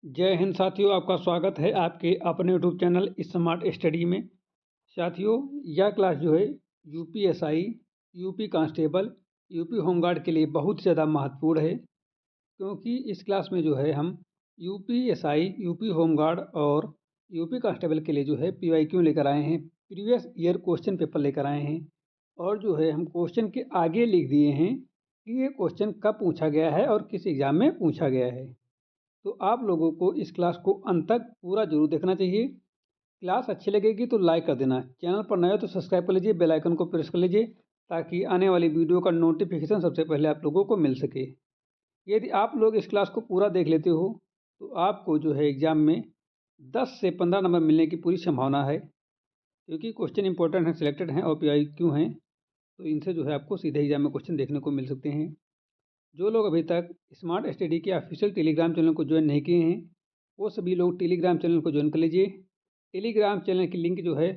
जय हिंद साथियों, आपका स्वागत है आपके अपने यूट्यूब चैनल स्मार्ट स्टडी में। साथियों, यह क्लास जो है UPSI, UP constable, UP home guard के लिए बहुत ही ज़्यादा महत्वपूर्ण है, क्योंकि इस क्लास में जो है हम यूपीएसआई, यूपी होमगार्ड और यूपी कांस्टेबल के लिए जो है पीवाईक्यू लेकर आए हैं, प्रीवियस ईयर क्वेश्चन पेपर लेकर आए हैं। और जो है हम क्वेश्चन के आगे लिख दिए हैं कि ये क्वेश्चन कब पूछा गया है और किस एग्ज़ाम में पूछा गया है। तो आप लोगों को इस क्लास को अंत तक पूरा जरूर देखना चाहिए। क्लास अच्छी लगेगी तो लाइक कर देना, चैनल पर नए हो तो सब्सक्राइब कर लीजिए, बेल आइकन को प्रेस कर लीजिए ताकि आने वाली वीडियो का नोटिफिकेशन सबसे पहले आप लोगों को मिल सके। यदि आप लोग इस क्लास को पूरा देख लेते हो तो आपको जो है एग्ज़ाम में 10 से 15 नंबर मिलने की पूरी संभावना है, क्योंकि क्वेश्चन इंपॉर्टेंट हैं, सिलेक्टेड हैं और पीआईक्यू हैं, तो इनसे जो है आपको सीधे एग्जाम में क्वेश्चन देखने को मिल सकते हैं। जो लोग अभी तक स्मार्ट स्टडी के ऑफिशियल टेलीग्राम चैनल को ज्वाइन नहीं किए हैं, वो सभी लोग टेलीग्राम चैनल को ज्वाइन कर लीजिए। टेलीग्राम चैनल की लिंक जो है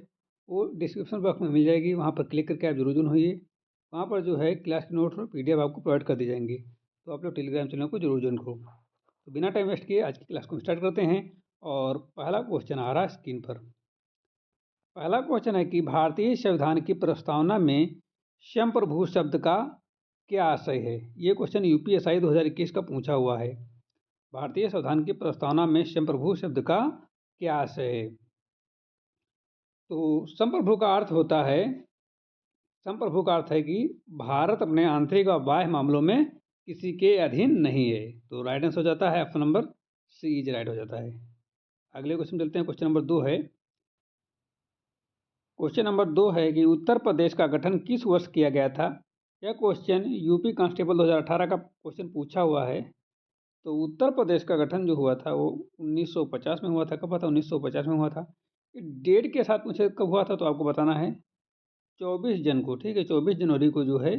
वो डिस्क्रिप्शन बॉक्स में मिल जाएगी, वहाँ पर क्लिक करके आप जरूर ज्वाइन होइए। वहाँ पर जो है क्लास के नोट्स और पीडीएफ आपको प्रोवाइड कर दी जाएंगी, तो आप लोग टेलीग्राम चैनल को जरूर ज्वाइन करो। तो बिना टाइम वेस्ट किए आज की क्लास को स्टार्ट करते हैं। और पहला क्वेश्चन आ रहा है स्क्रीन पर। पहला क्वेश्चन है कि भारतीय संविधान की प्रस्तावना में संप्रभु शब्द का क्या आशय है। ये क्वेश्चन यूपीएसआई 2021 का पूछा हुआ है। भारतीय संविधान की प्रस्तावना में संप्रभु शब्द का क्या आशय है। तो संप्रभु का अर्थ होता है, संप्रभु का अर्थ है कि भारत अपने आंतरिक और बाह्य मामलों में किसी के अधीन नहीं है। तो राइट आंसर हो जाता है option number C is right हो जाता है। अगले क्वेश्चन चलते हैं। क्वेश्चन नंबर 2 है, क्वेश्चन नंबर 2 है कि उत्तर प्रदेश का गठन किस वर्ष किया गया था। यह क्वेश्चन यूपी कांस्टेबल 2018 का क्वेश्चन पूछा हुआ है। तो उत्तर प्रदेश का गठन जो हुआ था वो 1950 में हुआ था। कब हुआ था? 1950 में हुआ था। डेट के साथ मुझे कब हुआ था तो आपको बताना है 24 जन को, ठीक है, 24 जनवरी को जो है,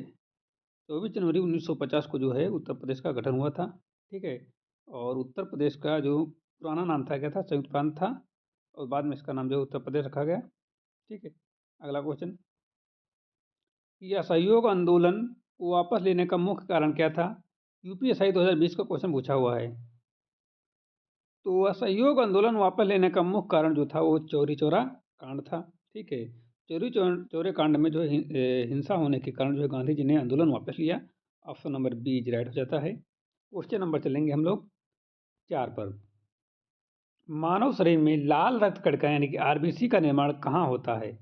24 जनवरी 1950 को जो है उत्तर प्रदेश का गठन हुआ था, ठीक है। और उत्तर प्रदेश का जो पुराना नाम था क्या था? संयुक्त प्रांत था, और बाद में इसका नाम जो है उत्तर प्रदेश रखा गया, ठीक है। अगला क्वेश्चन, यह असहयोग आंदोलन को वापस लेने का मुख्य कारण क्या था। यूपीएसआई 2020 का क्वेश्चन पूछा हुआ है। तो असहयोग आंदोलन वापस लेने का मुख्य कारण जो था वो चौरी चौरा कांड था, ठीक है। चौरी चौरे कांड में जो हिंसा होने के कारण जो है गांधी जी ने आंदोलन वापस लिया। Option number B is right हो जाता है। क्वेश्चन नंबर चलेंगे हम लोग 4 पर। मानव शरीर में लाल रक्त कणिका यानी कि आरबीसी का निर्माण कहाँ होता है।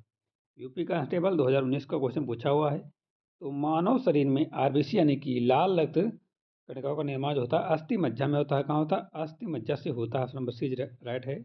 यूपी कांस्टेबल 2019 का क्वेश्चन पूछा हुआ है। तो मानव शरीर में आरबीसी यानी कि लाल रक्त कणिकाओं का निर्माण जो होता है अस्थि मज्जा में होता है। कहाँ होता है? अस्थि मज्जा से होता है। ऑप्शन नंबर सी राइट है।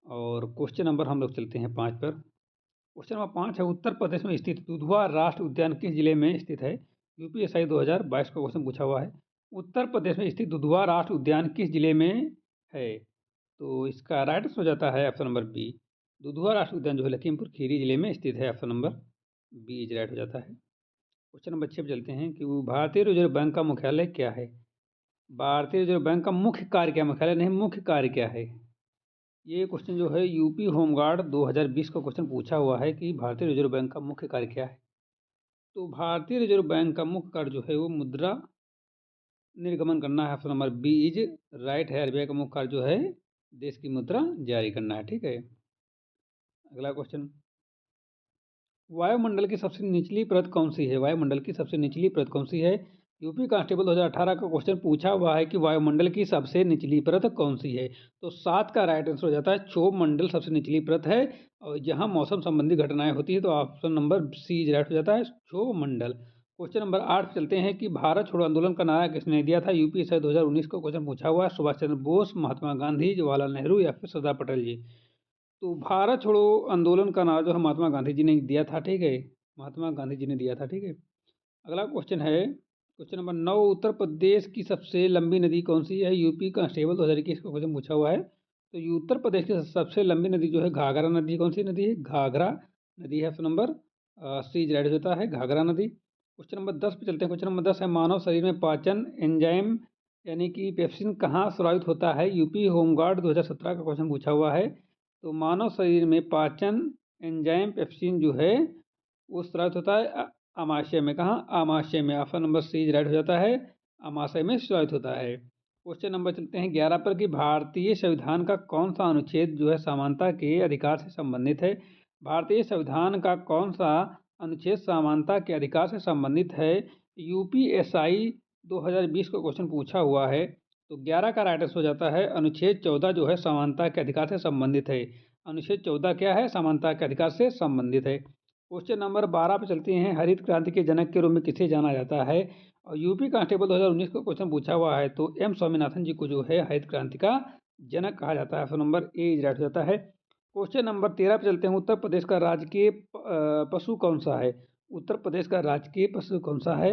और क्वेश्चन नंबर हम लोग चलते हैं 5 पर। क्वेश्चन नंबर 5 है, उत्तर प्रदेश में स्थित दुधवा राष्ट्रीय उद्यान किस जिले में स्थित है। यूपीएसआई 2022 का क्वेश्चन पूछा हुआ है। उत्तर प्रदेश में स्थित दुधवा राष्ट्रीय उद्यान किस जिले में है। तो इसका राइट आंसर हो जाता है ऑप्शन नंबर बी। दुधवा राष्ट्रीय उद्यान जो है लखीमपुर खीरी जिले में स्थित है। Option number B is right हो जाता है। क्वेश्चन नंबर 6 पर चलते हैं कि भारतीय रिजर्व बैंक का मुख्यालय क्या है। भारतीय रिजर्व बैंक का मुख्य कार्य क्या, मुख्यालय नहीं, मुख्य कार्य क्या है। ये क्वेश्चन जो है यूपी होमगार्ड 2020 का क्वेश्चन पूछा हुआ है कि भारतीय रिजर्व बैंक का मुख्य कार्य क्या है। तो भारतीय रिजर्व बैंक का मुख्य कार्य जो है वो मुद्रा निर्गमन करना है। Option number B is right है। आरबीआई का मुख्य कार्य जो है देश की मुद्रा जारी करना है, ठीक है। अगला क्वेश्चन, वायुमंडल की सबसे निचली परत कौन सी है। वायुमंडल की सबसे निचली परत कौन सी है। यूपी कांस्टेबल 2018 का क्वेश्चन पूछा हुआ है कि वायुमंडल की सबसे निचली परत कौन सी है। तो 7 का राइट आंसर हो जाता है क्षोभ मंडल सबसे निचली परत है, और जहां मौसम संबंधी घटनाएं होती है। तो ऑप्शन नंबर सी राइट हो जाता है क्षोभ मंडल। क्वेश्चन नंबर 8 चलते हैं कि भारत छोड़ो आंदोलन का नारा किसने दिया था। यूपीएसआई 2019 का क्वेश्चन पूछा हुआ है। सुभाष चंद्र बोस, महात्मा गांधी, जवाहरलाल नेहरू या फिर सरदार पटेल जी। तो भारत छोड़ो आंदोलन का नारा जो है महात्मा गांधी जी ने दिया था, ठीक है, महात्मा गांधी जी ने दिया था, ठीक है। अगला क्वेश्चन है क्वेश्चन नंबर 9, उत्तर प्रदेश की सबसे लंबी नदी कौन सी है। यूपी कांस्टेबल 2021 का क्वेश्चन पूछा हुआ है। तो उत्तर प्रदेश की सबसे लंबी नदी जो है घाघरा नदी। कौन सी नदी है? घाघरा नदी है। ऑप्शन नंबर सी राइट होता है, घाघरा नदी। क्वेश्चन नंबर 10 पे चलते हैं। क्वेश्चन नंबर 10 है, मानव शरीर में पाचन एंजाइम यानी कि पेप्सिन कहाँ स्रावित होता है। यूपी होमगार्ड 2017 का क्वेश्चन पूछा हुआ है। तो मानव शरीर में पाचन एंजाइम पेप्सिन जो है वो स्रावित होता है आमाशय में। कहाँ? आमाशय में। ऑप्शन नंबर सी राइट हो जाता है, आमाशय में स्रावित होता है। क्वेश्चन नंबर चलते हैं 11 पर कि भारतीय संविधान का कौन सा अनुच्छेद जो है समानता के अधिकार से संबंधित है। भारतीय संविधान का कौन सा अनुच्छेद समानता के अधिकार से संबंधित है। यूपीएसआई 2020 का क्वेश्चन पूछा हुआ है। तो 11 का राइट आंसर हो जाता है अनुच्छेद 14 जो है समानता के अधिकार से संबंधित है। अनुच्छेद 14 क्या है, समानता के अधिकार से संबंधित है। क्वेश्चन नंबर 12 पे चलते हैं। हरित क्रांति के जनक के रूप में किसे जाना जाता है। और यूपी कांस्टेबल 2019 का क्वेश्चन पूछा हुआ है, तो एम स्वामीनाथन जी को जो है हरित क्रांति का जनक कहा जाता है। ऑप्शन नंबर ए राइट हो जाता है। क्वेश्चन नंबर 13 पे चलते हैं। उत्तर प्रदेश का राजकीय पशु कौन सा है। उत्तर प्रदेश का राजकीय पशु कौन सा है।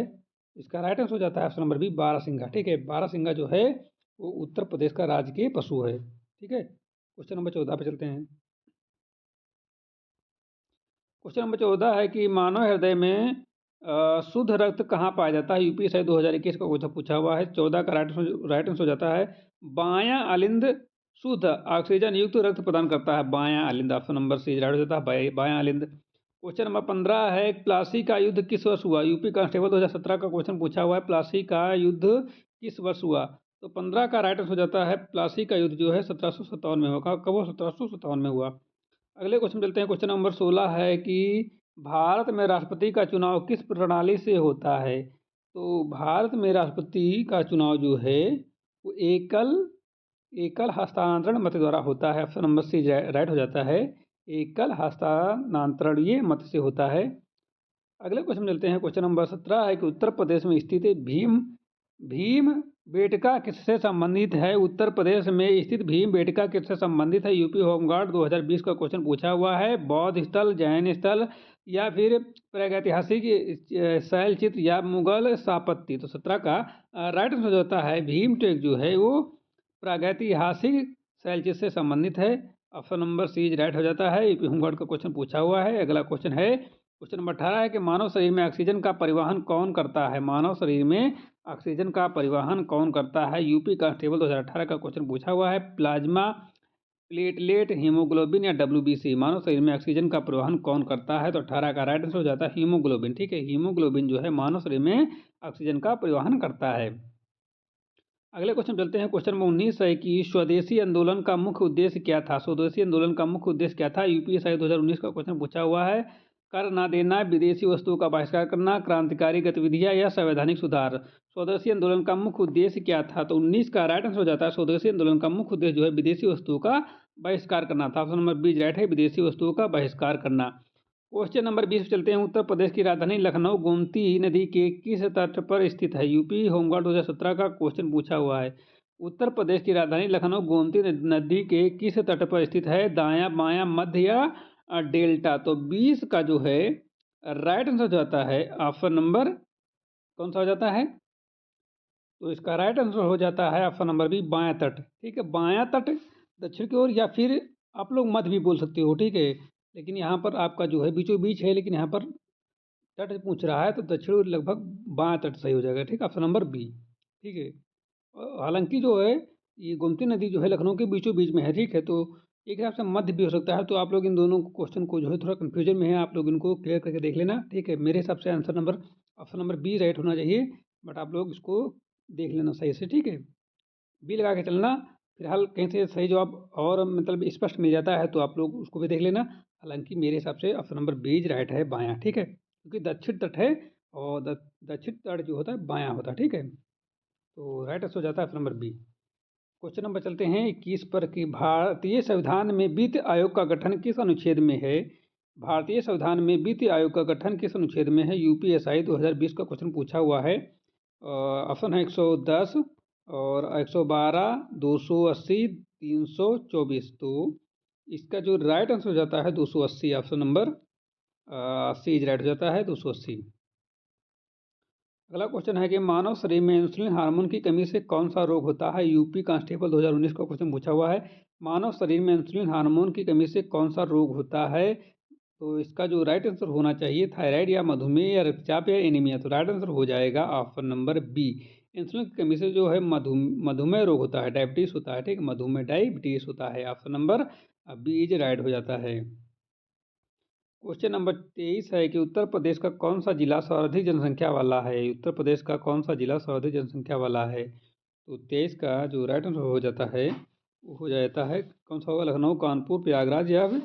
इसका राइट आंसर हो जाता है ऑप्शन नंबर बी, बारहसिंगा। ठीक है, बारहसिंगा जो है वो उत्तर प्रदेश का राजकीय पशु है। ठीक है, क्वेश्चन नंबर 14 पे चलते हैं। क्वेश्चन नंबर 14 है कि मानव हृदय में शुद्ध रक्त कहाँ पाया जाता है। यूपीएसआई 2021 का क्वेश्चन पूछा हुआ है। 14 का राइट आंसर हो जाता है बायां अलिंद शुद्ध ऑक्सीजन युक्त रक्त प्रदान करता है। बायां अलिंद, ऑप्शन नंबर सी राइट हो जाता है बायां अलिंद। क्वेश्चन नंबर 15 है प्लासी का युद्ध किस वर्ष हुआ। यूपी कांस्टेबल 2017 का क्वेश्चन पूछा हुआ है, प्लासी का युद्ध किस वर्ष हुआ। तो 15 का राइट आंसर हो जाता है प्लासी का युद्ध जो है 1757 में हुआ। कब हुआ, 1757 में हुआ। अगले क्वेश्चन चलते हैं। क्वेश्चन नंबर 16 है कि भारत में राष्ट्रपति का चुनाव किस प्रणाली से होता है। तो भारत में राष्ट्रपति का चुनाव जो है वो एकल एकल हस्तांतरण मत द्वारा होता है। ऑप्शन नंबर सी राइट हो जाता है, एकल हस्तांतरणीय मत से होता है। अगले क्वेश्चन चलते हैं। क्वेश्चन नंबर 17 है कि उत्तर प्रदेश में स्थित भीम भीम बेटका किससे संबंधित है। उत्तर प्रदेश में स्थित भीम बेटका किससे संबंधित है। यूपी होमगार्ड 2020 का क्वेश्चन पूछा हुआ है। बौद्ध स्थल, जैन स्थल या फिर प्रागैतिहासिक शैल चित्र या मुगल स्थापत्य। तो 17 का राइट आंसर होता है भीम टेक जो है वो प्रागैतिहासिक शैल चित्र से संबंधित है। ऑप्शन नंबर सी राइट हो जाता है। यूपी होमगार्ड का क्वेश्चन पूछा हुआ है। अगला क्वेश्चन है क्वेश्चन नंबर 18 है कि मानव शरीर में ऑक्सीजन का परिवहन कौन करता है। मानव शरीर में ऑक्सीजन का परिवहन कौन करता है। यूपी कांस्टेबल 2018 का क्वेश्चन पूछा हुआ है। प्लाज्मा, प्लेटलेट, हीमोग्लोबिन या डब्ल्यूबीसी। मानव शरीर में ऑक्सीजन का परिवहन कौन करता है। तो 18 का राइट आंसर हो जाता है हीमोग्लोबिन। ठीक है, हीमोग्लोबिन जो है मानव शरीर में ऑक्सीजन का परिवहन करता है। अगले क्वेश्चन चलते हैं। क्वेश्चन नंबर 19 है कि स्वदेशी आंदोलन का मुख्य उद्देश्य क्या था। स्वदेशी आंदोलन का मुख्य उद्देश्य क्या था। यूपीएसआई 2019 का क्वेश्चन पूछा हुआ है। कर ना देना, विदेशी वस्तुओं का बहिष्कार करना, क्रांतिकारी गतिविधियां या संवैधानिक सुधार। स्वदेशी आंदोलन का मुख्य उद्देश्य क्या था। तो 19 का राइट आंसर हो जाता है स्वदेशी आंदोलन का मुख्य उद्देश्य जो है विदेशी वस्तुओं का बहिष्कार करना था। ऑप्शन नंबर बी राइट है, विदेशी वस्तुओं का बहिष्कार करना। क्वेश्चन नंबर 20 पे चलते हैं। उत्तर प्रदेश की राजधानी लखनऊ गोमती नदी के किस तट पर स्थित है। यूपी होमगार्ड 2017 का क्वेश्चन पूछा हुआ है। उत्तर प्रदेश की राजधानी लखनऊ गोमती नदी के किस तट पर स्थित है। दायां, बायां, मध्य या डेल्टा। तो 20 का जो है राइट आंसर जाता है ऑप्शन नंबर कौन सा हो जाता है। तो इसका राइट आंसर हो जाता है ऑप्शन नंबर बी, बायां तट। ठीक है, बायां तट दक्षिण की ओर, या फिर आप लोग मध्य भी बोल सकते हो। ठीक है, लेकिन यहाँ पर आपका जो है बीचों बीच है, लेकिन यहाँ पर तट पूछ रहा है तो दक्षिण और लगभग बायां तट सही हो जाएगा। ठीक है, ऑप्शन नंबर बी। ठीक है, हालांकि जो है ये गोमती नदी जो है लखनऊ के बीचों बीच में है। ठीक है, तो एक हिसाब से मध्य भी हो सकता है। तो आप लोग इन दोनों क्वेश्चन को जो है थोड़ा कन्फ्यूजन में है, आप लोग इनको क्लियर करके देख लेना। ठीक है, मेरे हिसाब से answer number option number B right होना चाहिए, बट आप लोग इसको देख लेना सही से। ठीक है, बी लगा के चलना। फिलहाल कहीं से सही जवाब और मतलब स्पष्ट मिल जाता है तो आप लोग उसको भी देख लेना। हालांकि मेरे हिसाब से ऑप्शन नंबर बी राइट है, बायां। ठीक है, क्योंकि दक्षिण तट है और दक्षिण तट जो होता है बायां होता है। ठीक है, तो राइट आंसर हो जाता है option number B. Question number चलते हैं 21 पर कि भारतीय संविधान में वित्त आयोग का गठन किस अनुच्छेद में है। भारतीय संविधान में वित्त आयोग का गठन किस अनुच्छेद में है। यूपीएसआई 2020 का क्वेश्चन पूछा हुआ है। ऑप्शन है 110 और 112, 280, 324। तो इसका जो राइट आंसर हो जाता है 280। ऑप्शन नंबर सी राइट हो जाता है 280। अगला क्वेश्चन है कि मानव शरीर में इंसुलिन हार्मोन की कमी से कौन सा रोग होता है। यूपी कांस्टेबल 2019 का क्वेश्चन पूछा हुआ है। मानव शरीर में इंसुलिन हार्मोन की कमी से कौन सा रोग होता है। तो इसका जो राइट आंसर होना चाहिए थायराइड या मधुमेह या रक्तचाप या एनीमिया। तो राइट आंसर हो जाएगा ऑप्शन नंबर बी। इंसुलिन की कमी से जो है मधुमेह रोग होता है, डायबिटीज होता है। ठीक, मधुमेह डायबिटीज होता है। Option number B is right हो जाता है। क्वेश्चन नंबर 23 है कि उत्तर प्रदेश का कौन सा जिला सर्वाधिक जनसंख्या वाला है। उत्तर प्रदेश का कौन सा जिला सर्वाधिक जनसंख्या वाला है। तो 23 का जो राइट आंसर हो जाता है वो हो जाता है कौन सा होगा, लखनऊ, कानपुर, प्रयागराज या फिर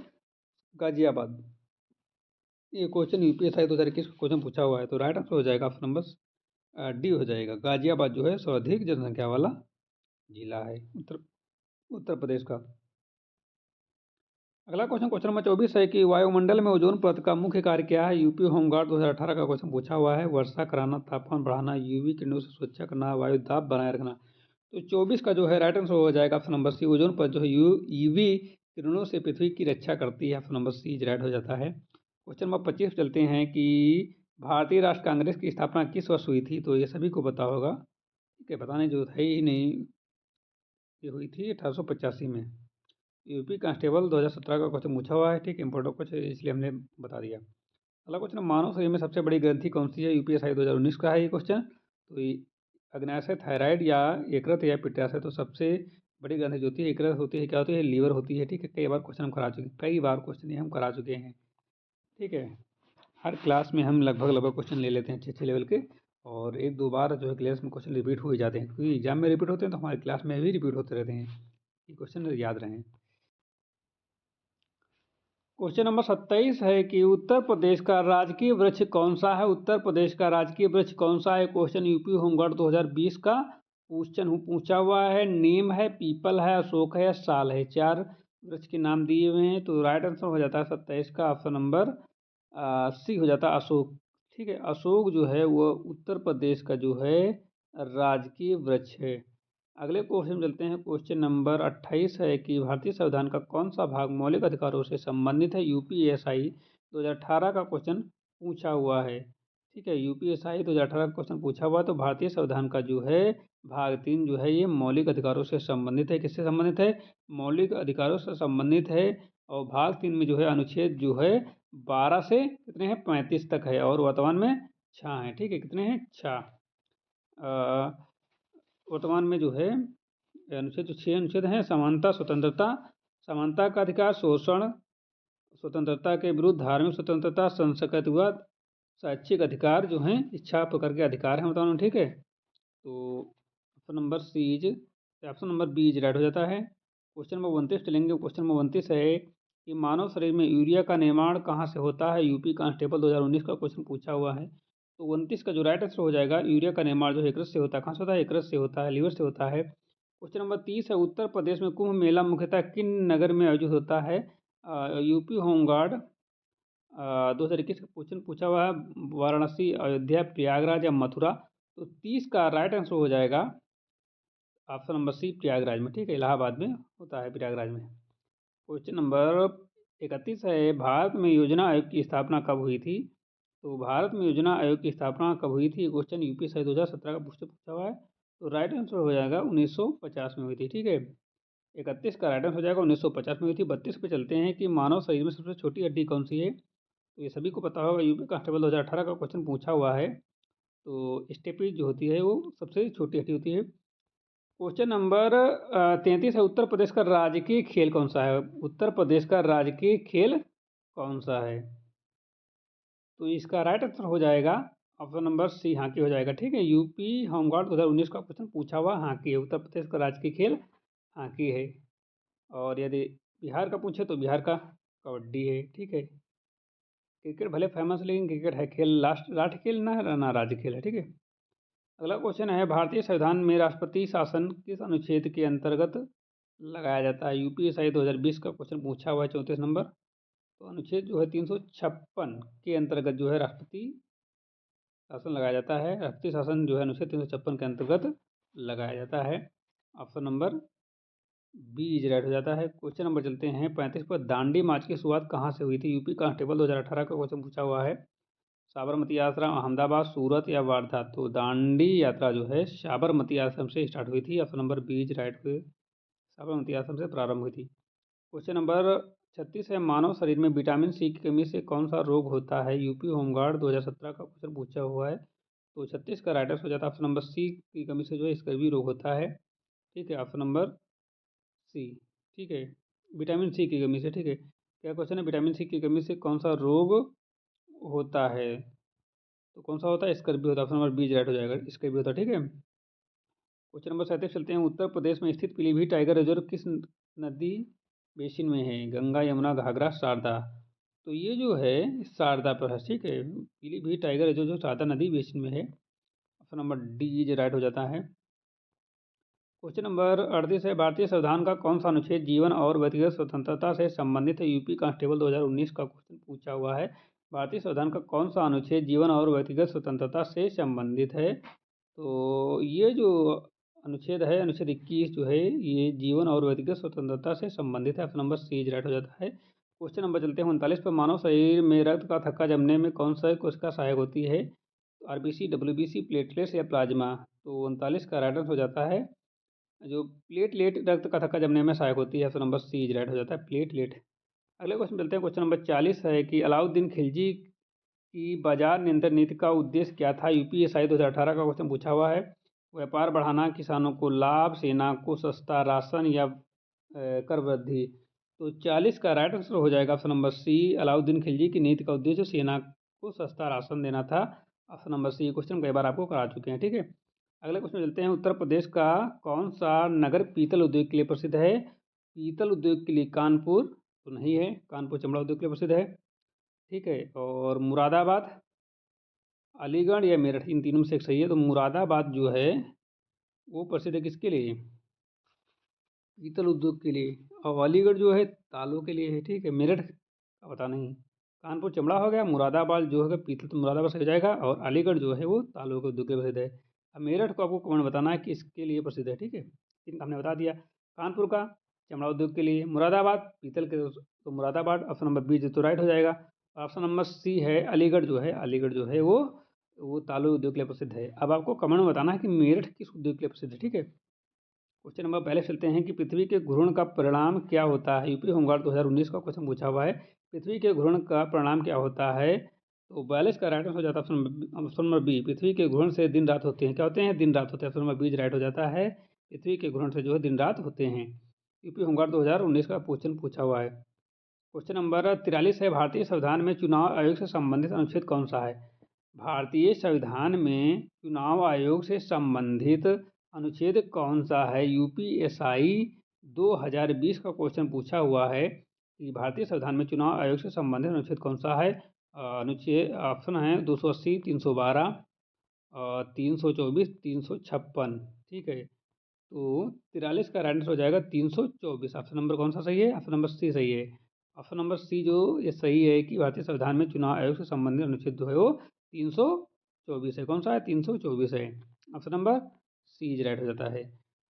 गाजियाबाद। ये क्वेश्चन यूपीएससी 2021 का क्वेश्चन पूछा हुआ है, तो राइट आंसर हो जाएगा ऑप्शन नंबर डी हो जाएगा। गाजियाबाद जो है सर्वाधिक जनसंख्या वाला जिला है उत्तर प्रदेश का। अगला क्वेश्चन, क्वेश्चन नंबर 24 है कि वायुमंडल में ओजोन परत का मुख्य कार्य क्या है। यूपी होमगार्ड 2018 का क्वेश्चन पूछा हुआ है। वर्षा कराना, तापमान बढ़ाना, यूवी किरणों से सुरक्षा करना, वायु दाब बनाए रखना। तो 24 का जो है राइट आंसर हो जाएगा ऑप्शन नंबर सी। ओजोन परत जो है यूवी किरणों से पृथ्वी की रक्षा करती है। ऑप्शन नंबर सी राइट हो जाता है। क्वेश्चन नंबर 25 चलते हैं कि भारतीय राष्ट्र कांग्रेस की स्थापना किस वर्ष हुई थी। तो ये सभी को पता होगा, ठीक है, पता नहीं जो है ही नहीं। ये हुई थी 1885 में। यूपी कांस्टेबल 2017 का क्वेश्चन पूछा हुआ है, ठीक, इंपॉर्टेंट क्वेश्चन, इसलिए हमने बता दिया। अगला क्वेश्चन, मानव शरीर में सबसे बड़ी ग्रंथि कौन सी है। यूपीएससी 2019 का है ये क्वेश्चन। तो ये अग्नाशय, थायराइड या यकृत या पित्ताशय। तो सबसे बड़ी ग्रंथि जो होती है यकृत होती है, क्या होती है, लीवर होती है, ठीक है। कई बार क्वेश्चन हम करा चुके हैं, कई बार क्वेश्चन ये हम करा चुके हैं, ठीक है। हर क्लास में हम लगभग क्वेश्चन ले लेते हैं 6 लेवल के, और एक दो बार जो है क्लास में क्वेश्चन रिपीट हो ही जाते हैं, क्योंकि एग्जाम में रिपीट होते हैं तो हमारी क्लास में भी रिपीट होते रहते हैं, ये क्वेश्चन याद रहें। क्वेश्चन नंबर 27 है कि उत्तर प्रदेश का राजकीय वृक्ष कौन सा है। उत्तर प्रदेश का राजकीय वृक्ष कौन सा है, क्वेश्चन यूपी होमगार्ड 2020 का क्वेश्चन पूछा हुआ है। नीम है, पीपल है, अशोक है, साल है। 4 वृक्ष के नाम दिए हुए हैं, तो राइट आंसर हो जाता है 27 का ऑप्शन नंबर सी हो जाता है, अशोक, ठीक है। अशोक जो है वो उत्तर प्रदेश का जो है राजकीय वृक्ष है। अगले क्वेश्चन चलते हैं, क्वेश्चन नंबर 28 है कि भारतीय संविधान का कौन सा भाग मौलिक अधिकारों से संबंधित है। यूपीएसआई 2018 का क्वेश्चन पूछा हुआ है, ठीक है। यूपीएसआई 2018 का क्वेश्चन पूछा हुआ है, तो भारतीय संविधान का जो है भाग 3 जो है ये मौलिक अधिकारों से संबंधित है। किससे संबंधित है, मौलिक अधिकारों से संबंधित है। और भाग 3 में जो है अनुच्छेद जो है 12 से कितने हैं, 35 तक है, और वर्तमान में 6 हैं, ठीक है। कितने हैं, 6। वर्तमान में जो है अनुच्छेद, जो 6 अनुच्छेद हैं, समानता, स्वतंत्रता, समानता का अधिकार, शोषण, स्वतंत्रता के विरुद्ध, धार्मिक स्वतंत्रता, संस्कृतिवाद, शैक्षिक अधिकार जो हैं, इच्छा प्रकार के अधिकार हैं बताओ, ठीक है। तो option number C option number B right हो जाता है। क्वेश्चन नंबर 29 चलेंगे। क्वेश्चन नंबर 29 है कि मानव शरीर में यूरिया का निर्माण कहाँ से होता है। यूपी कांस्टेबल 2019 का क्वेश्चन पूछा हुआ है, तो 29 का जो राइट आंसर हो जाएगा, यूरिया का निर्माण जो है यकृत से होता है। कहाँ से होता है, यकृत से होता है, लीवर से होता है। क्वेश्चन नंबर 30 है, उत्तर प्रदेश में कुंभ मेला मुख्यतः किन नगर में आयोजित होता है। यूपी होमगार्ड 2021 का क्वेश्चन पूछा हुआ है, वाराणसी, अयोध्या, प्रयागराज या मथुरा। तो 30 का राइट आंसर हो जाएगा ऑप्शन नंबर सी, प्रयागराज में, ठीक है। इलाहाबाद में होता है, प्रयागराज में। क्वेश्चन नंबर 31 है, भारत में योजना आयोग की स्थापना कब हुई थी। तो भारत में योजना आयोग की स्थापना कब हुई थी, क्वेश्चन यूपी से 2017 का पूछा हुआ है, तो राइट आंसर हो जाएगा 1950 में हुई थी, ठीक है। 31 का राइट आंसर हो जाएगा 1950 में हुई थी। 32 पे चलते हैं कि मानव शरीर में सबसे छोटी हड्डी कौन सी है। तो ये सभी को पता होगा, यूपी कांस्टेबल 2018 का क्वेश्चन पूछा हुआ है। तो स्टेपीज जो होती है वो सबसे छोटी हड्डी होती है। क्वेश्चन नंबर 33 है, उत्तर प्रदेश का राजकीय खेल कौन सा है। उत्तर प्रदेश का राजकीय खेल कौन सा है, तो इसका राइट आंसर हो जाएगा ऑप्शन नंबर सी, हॉकी हो जाएगा, ठीक है। यूपी होमगार्ड 2019 का क्वेश्चन पूछा हुआ हॉकी है, उत्तर प्रदेश का राजकीय खेल हॉकी है। और यदि बिहार का पूछे तो बिहार का कबड्डी है, ठीक है। क्रिकेट भले फेमस, लेकिन क्रिकेट है खेल, लास्ट राष्ट्र खेल ना राज्य खेल है, ठीक है। अगला क्वेश्चन है, भारतीय संविधान में राष्ट्रपति शासन किस अनुच्छेद के अंतर्गत लगाया जाता है। यूपीएसआई 2020 का क्वेश्चन पूछा हुआ है 34 नंबर। तो अनुच्छेद जो है 356 के अंतर्गत जो है राष्ट्रपति शासन लगाया जाता है। राष्ट्रीय शासन जो है अनुच्छेद 356 के अंतर्गत लगाया जाता है। ऑप्शन नंबर बी राइट हो जाता है। क्वेश्चन नंबर चलते हैं 35 पर, दांडी मार्च की शुरुआत कहाँ से हुई थी। यूपी कांस्टेबल 2018 का क्वेश्चन पूछा हुआ है। साबरमती आश्रम, अहमदाबाद, सूरत या वारधा। तो दांडी यात्रा जो है साबरमती आश्रम से स्टार्ट हुई थी। ऑप्शन नंबर बी राइट हुए, साबरमती आश्रम से प्रारंभ हुई थी। क्वेश्चन नंबर 36 है, मानव शरीर में विटामिन सी की कमी से कौन सा रोग होता है। यूपी होमगार्ड 2017 का क्वेश्चन पूछा हुआ है। तो 36 का राइट आंसर हो जाता है ऑप्शन नंबर सी, की कमी से जो है स्कर्वी रोग होता है, ठीक है। ऑप्शन नंबर सी, ठीक है, विटामिन सी की कमी से, ठीक है। क्या क्वेश्चन है, विटामिन सी की कमी से कौन सा रोग होता है, तो कौन सा होता है, स्कर्वी होता है। ऑप्शन नंबर बी राइट हो जाएगा, स्कर्वी होता है, ठीक है। क्वेश्चन नंबर 37 चलते हैं। उत्तर प्रदेश में स्थित पीलीभीत टाइगर रिजर्व किस नदी बेसिन में है? गंगा, यमुना, घाघरा, शारदा। तो ये जो है शारदा पर है, ठीक है। पीलीभीत टाइगर रिजर्व जो शारदा नदी बेसिन में है। Option number D is right हो जाता है। क्वेश्चन नंबर 38 है। भारतीय संविधान का कौन सा अनुच्छेद जीवन और व्यक्तिगत स्वतंत्रता से संबंधित है? यूपी कांस्टेबल 2019 का क्वेश्चन पूछा हुआ है। भारतीय संविधान का कौन सा अनुच्छेद जीवन और व्यक्तिगत स्वतंत्रता से संबंधित है? तो ये जो अनुच्छेद है, अनुच्छेद 21 जो है, ये जीवन और व्यक्तिगत स्वतंत्रता से संबंधित है। Option number C is right हो जाता है। क्वेश्चन नंबर चलते हैं 39 पर। मानव शरीर में रक्त का थक्का जमने में कौन सा कोशिका सहायक होती है? आरबीसी, डब्ल्यूबीसी, प्लेटलेट्स या प्लाज्मा। तो 39 का राइट आंसर हो जाता है जो प्लेटलेट रक्त का थक्का जमने में सहायक होती है। Option number C is right हो जाता है, प्लेटलेट। अगले क्वेश्चन चलते हैं। क्वेश्चन नंबर 40 है कि अलाउद्दीन खिलजी की बाजार नियंत्रण नीति का उद्देश्य क्या था? यूपीएसआई 2018 का क्वेश्चन पूछा हुआ है। व्यापार बढ़ाना, किसानों को लाभ, सेना को सस्ता राशन या कर वृद्धि। तो 40 का राइट आंसर हो जाएगा option number C. Alauddin Khilji की नीति का उद्देश्य सेना को सस्ता राशन देना था। ऑप्शन नंबर सी। क्वेश्चन कई बार आपको करा चुके हैं, ठीक है। अगले क्वेश्चन चलते हैं। उत्तर प्रदेश का कौन सा नगर पीतल उद्योग के लिए प्रसिद्ध है? पीतल उद्योग के लिए कानपुर तो नहीं है, कानपुर चमड़ा उद्योग के लिए प्रसिद्ध है, ठीक है। और मुरादाबाद, अलीगढ़ या मेरठ, इन तीनों में से एक सही है। तो मुरादाबाद जो है वो प्रसिद्ध है किसके लिए? पीतल उद्योग के लिए। और अलीगढ़ जो है तालों के लिए है, ठीक है। मेरठ का पता नहीं। कानपुर चमड़ा हो गया, मुरादाबाद जो है पीतल, तो मुरादाबाद से हो जाएगा। और अलीगढ़ जो है वो तालों के उद्योग के लिए प्रसिद्ध है। अब मेरठ को आपको कौन बताना है कि इसके लिए प्रसिद्ध है, ठीक है। इनका हमने बता दिया। कानपुर का चमड़ा उद्योग के लिए, मुरादाबाद पीतल के, तो मुरादाबाद ऑप्शन नंबर बी तो राइट हो जाएगा। ऑप्शन नंबर सी है अलीगढ़ जो है, अलीगढ़ जो है वो तालु उद्योग के लिए प्रसिद्ध है। अब आपको कमेंट में बताना है कि मेरठ किस उद्योग के लिए प्रसिद्ध है, ठीक है। क्वेश्चन नंबर पहले चलते हैं कि पृथ्वी के घूर्णन का परिणाम क्या होता है? यूपी होमगार्ड 2019 का क्वेश्चन पूछा हुआ है। पृथ्वी के घूर्णन का परिणाम क्या होता है? तो 42 का राइट आंसर हो जाता है ऑप्शन नंबर बी। पृथ्वी के घूर्णन से दिन रात होते हैं। क्या होते हैं? दिन रात होते हैं। ऑप्शन नंबर बी राइट हो जाता है। पृथ्वी के घूर्णन से जो है दिन रात होते हैं। यूपी होमगार्ड 2019 का क्वेश्चन पूछा हुआ है। क्वेश्चन नंबर 43 है। भारतीय संविधान में चुनाव आयोग से संबंधित अनुच्छेद कौन सा है? भारतीय संविधान में चुनाव आयोग से संबंधित अनुच्छेद कौन सा है? यूपीएसआई 2020 का क्वेश्चन पूछा हुआ है कि भारतीय संविधान में चुनाव आयोग से संबंधित अनुच्छेद कौन सा है। अनुच्छेद ऑप्शन है 280, 312, 324, 356, ठीक है। तो 43 का राइट आंसर हो जाएगा 324। ऑप्शन नंबर कौन सा सही है? ऑप्शन नंबर सी सही है। ऑप्शन नंबर सी जो ये सही है कि भारतीय संविधान में चुनाव आयोग से संबंधित अनुच्छेद जो है वो 324 है। कौन सा है? 324 है। Option number C is right हो जाता है।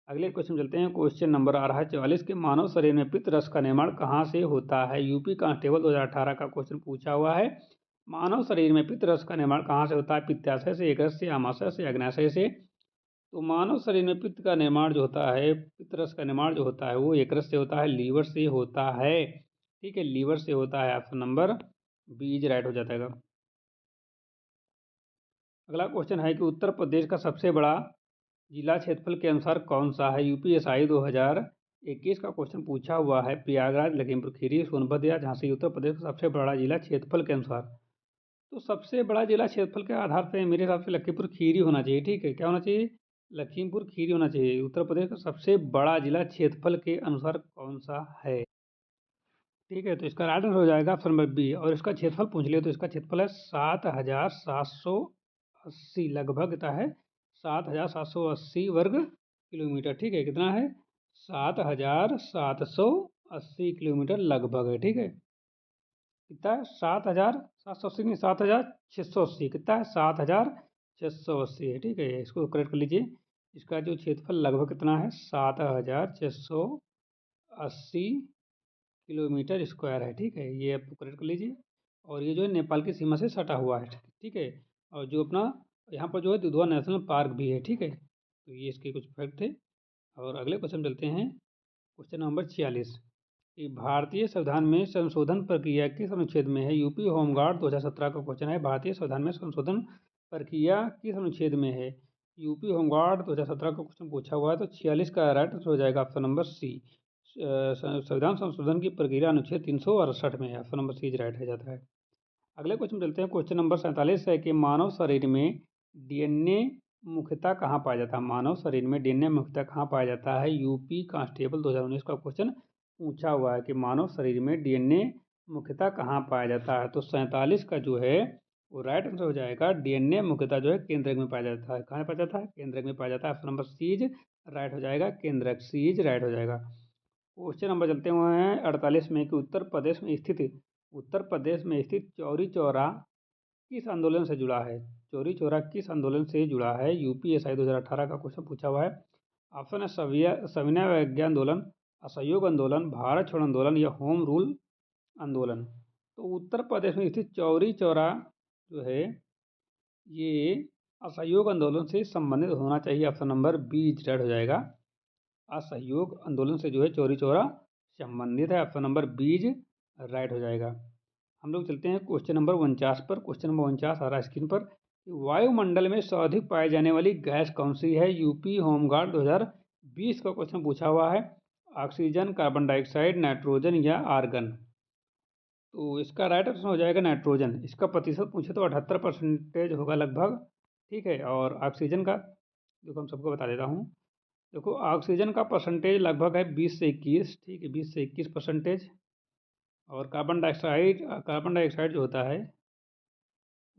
अगले क्वेश्चन चलते हैं। क्वेश्चन नंबर आ रहा है 44 के। मानव शरीर में पित्त रस का निर्माण कहाँ से होता है? यूपी कांस्टेबल 2018 का क्वेश्चन पूछा हुआ है। मानव शरीर में पित्त रस का निर्माण कहाँ से होता है? पित्ताशय से, एकरस से, आमाशय से, अग्नाशय से। तो मानव शरीर में पित्त का निर्माण जो होता है, पित्त रस का निर्माण जो होता है वो एकरस से होता है, लीवर से होता है, ठीक है। लीवर से होता है। Option number B is right हो जाता है। अगला क्वेश्चन है कि उत्तर प्रदेश का सबसे बड़ा जिला क्षेत्रफल के अनुसार कौन सा है? यूपीएसआई 2021 का क्वेश्चन पूछा हुआ है। प्रयागराज, लखीमपुर खीरी, सोनभद्र या झांसी उत्तर प्रदेश का सबसे बड़ा जिला क्षेत्रफल के अनुसार। तो सबसे बड़ा जिला क्षेत्रफल के आधार पे मेरे हिसाब से लखीमपुर खीरी होना चाहिए, ठीक है। क्या होना चाहिए? लखीमपुर खीरी होना चाहिए। उत्तर प्रदेश का सबसे बड़ा जिला क्षेत्रफल के अनुसार कौन सा है, ठीक है। तो इसका राइट आंसर हो जाएगा ऑप्शन नंबर बी। और इसका क्षेत्रफल पूछ लिया तो इसका क्षेत्रफल है 7,780 लगभग कितना है? 7,780 वर्ग किलोमीटर, ठीक है। कितना है? 7,780 किलोमीटर लगभग है, ठीक है। कितना है? 7,780 नहीं, 7,680। कितना है? 7,680 है, ठीक है। इसको करेक्ट कर लीजिए। इसका जो क्षेत्रफल लगभग कितना है? 7,680 किलोमीटर स्क्वायर है, ठीक है। ये आप करेक्ट कर लीजिए। और ये जो है नेपाल की सीमा से सटा हुआ है, ठीक है। और जो अपना यहाँ पर जो है दुधवा नेशनल पार्क भी है, ठीक है। तो ये इसके कुछ फैक्ट थे। और अगले क्वेश्चन चलते हैं। क्वेश्चन नंबर 46 कि भारतीय संविधान में संशोधन प्रक्रिया किस अनुच्छेद में है? यूपी होमगार्ड 2017 का क्वेश्चन है। भारतीय संविधान में संशोधन प्रक्रिया किस अनुच्छेद में है? यूपी होमगार्ड 2017 का क्वेश्चन पूछा हुआ है। तो 46 का राइट आंसर हो जाएगा ऑप्शन नंबर सी। संविधान संशोधन की प्रक्रिया अनुच्छेद 368 में है। ऑप्शन नंबर सी राइट हो जाता है। अगले क्वेश्चन चलते हैं। क्वेश्चन नंबर 47 है कि मानव शरीर में डीएनए मुख्यतः कहाँ पाया जाता है? मानव शरीर में डीएनए मुख्यतः कहाँ पाया जाता है? यूपी कांस्टेबल 2019 का क्वेश्चन पूछा हुआ है कि मानव शरीर में डीएनए मुख्यतः कहाँ पाया जाता है? तो 47 का जो है वो राइट आंसर हो जाएगा। डीएनए मुख्यतः जो है केंद्रक में पाया जाता है। कहाँ पाया जाता है? केंद्रक में पाया जाता है। Option number C is right हो जाएगा। केंद्रक, सी इज राइट हो जाएगा। क्वेश्चन नंबर चलते हुए हैं 48 में कि उत्तर प्रदेश में स्थित चौरी चौरा किस आंदोलन से जुड़ा है? चौरी चौरा किस आंदोलन से जुड़ा है? यूपीएसआई 2018 का क्वेश्चन पूछा हुआ है। ऑप्शन है सविनय अवज्ञा आंदोलन, असहयोग आंदोलन, भारत छोड़ो आंदोलन या होम रूल आंदोलन। तो उत्तर प्रदेश में स्थित चौरी चौरा जो है ये असहयोग आंदोलन से संबंधित होना चाहिए। ऑप्शन नंबर बी राइट हो जाएगा। असहयोग आंदोलन से जो है चौरी चौरा संबंधित है। ऑप्शन नंबर बीज राइट हो जाएगा। हम लोग चलते हैं क्वेश्चन नंबर 49 पर। क्वेश्चन नंबर 49 आ रहा है स्क्रीन पर। वायुमंडल में सर्वाधिक पाई जाने वाली गैस कौन सी है? यूपी होमगार्ड 2020 का क्वेश्चन पूछा हुआ है। ऑक्सीजन, कार्बन डाइऑक्साइड, नाइट्रोजन या आर्गन। तो इसका राइट आंसर हो जाएगा नाइट्रोजन। इसका प्रतिशत पूछे तो 78% होगा लगभग। ठीक है। और ऑक्सीजन का देखो हम सबको बता देता हूँ। देखो ऑक्सीजन का परसेंटेज लगभग है 20 से 21। ठीक है, 20 से 21%। और कार्बन डाइऑक्साइड जो होता है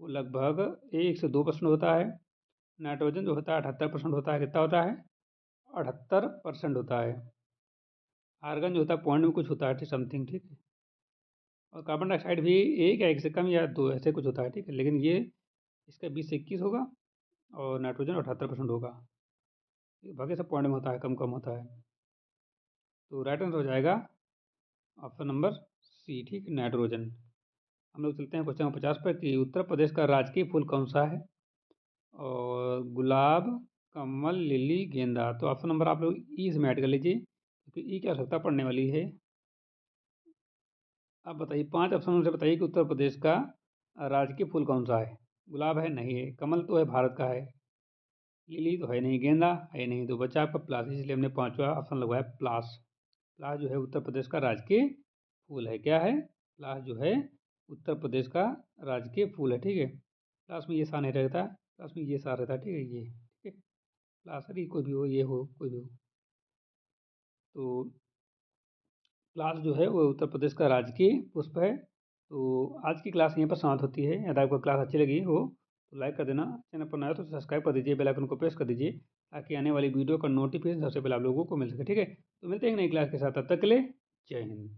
वो लगभग 1 से 2% होता है। नाइट्रोजन जो होता है 78% होता है। कितना होता है? 78% होता है। आर्गन जो होता है पॉइंट में कुछ होता है, ठीक समथिंग। ठीक है। और कार्बन डाइऑक्साइड भी 1 या 1 से कम या 2 ऐसे कुछ होता है। ठीक है, लेकिन ये इसका 20 से 21 होगा और नाइट्रोजन 78% होगा। बाकी सब पॉइंट में होता है, कम कम होता है। तो राइट आंसर हो जाएगा ऑप्शन नंबर सी। ठीक, नाइट्रोजन। हम लोग चलते हैं क्वेश्चन नंबर 50 पर कि उत्तर प्रदेश का राजकीय फूल कौन सा है? और गुलाब, कमल, लिली, गेंदा। तो ऑप्शन नंबर आप लोग ई इसमें ऐड कर लीजिए क्योंकि ई की आवश्यकता पड़ने वाली है। आप बताइए 5 ऑप्शन से बताइए कि उत्तर प्रदेश का राजकीय फूल कौन सा है? गुलाब है? नहीं है। कमल तो है, भारत का है। लिली तो है नहीं। गेंदा है नहीं। तो बचा आपका प्लास, इसलिए हमने 5वां ऑप्शन लगवाया प्लास। प्लास जो है उत्तर प्रदेश का राजकीय फूल है। क्या है? प्लास जो है उत्तर प्रदेश का राजकीय फूल है। ठीक है। प्लास में ये सा नहीं रहता, प्लास में ये सा रहता है। ठीक है, ये ठीक है। प्लास अरे कोई भी हो, ये हो, कोई भी हो। तो प्लास जो है वो उत्तर प्रदेश का राजकीय पुष्प है। तो आज की क्लास यहीं पर समाप्त होती है। यदि आपको क्लास अच्छी लगी हो तो लाइक कर देना। चैनल पर नया हो तो सब्सक्राइब कर दीजिए, बेल आइकन को प्रेस कर दीजिए ताकि आने वाली वीडियो का नोटिफिकेशन सबसे पहले आप लोगों को मिल सके। ठीक है, तो मिलते हैं एक नई क्लास के साथ। तब तक के लिए जय हिंद।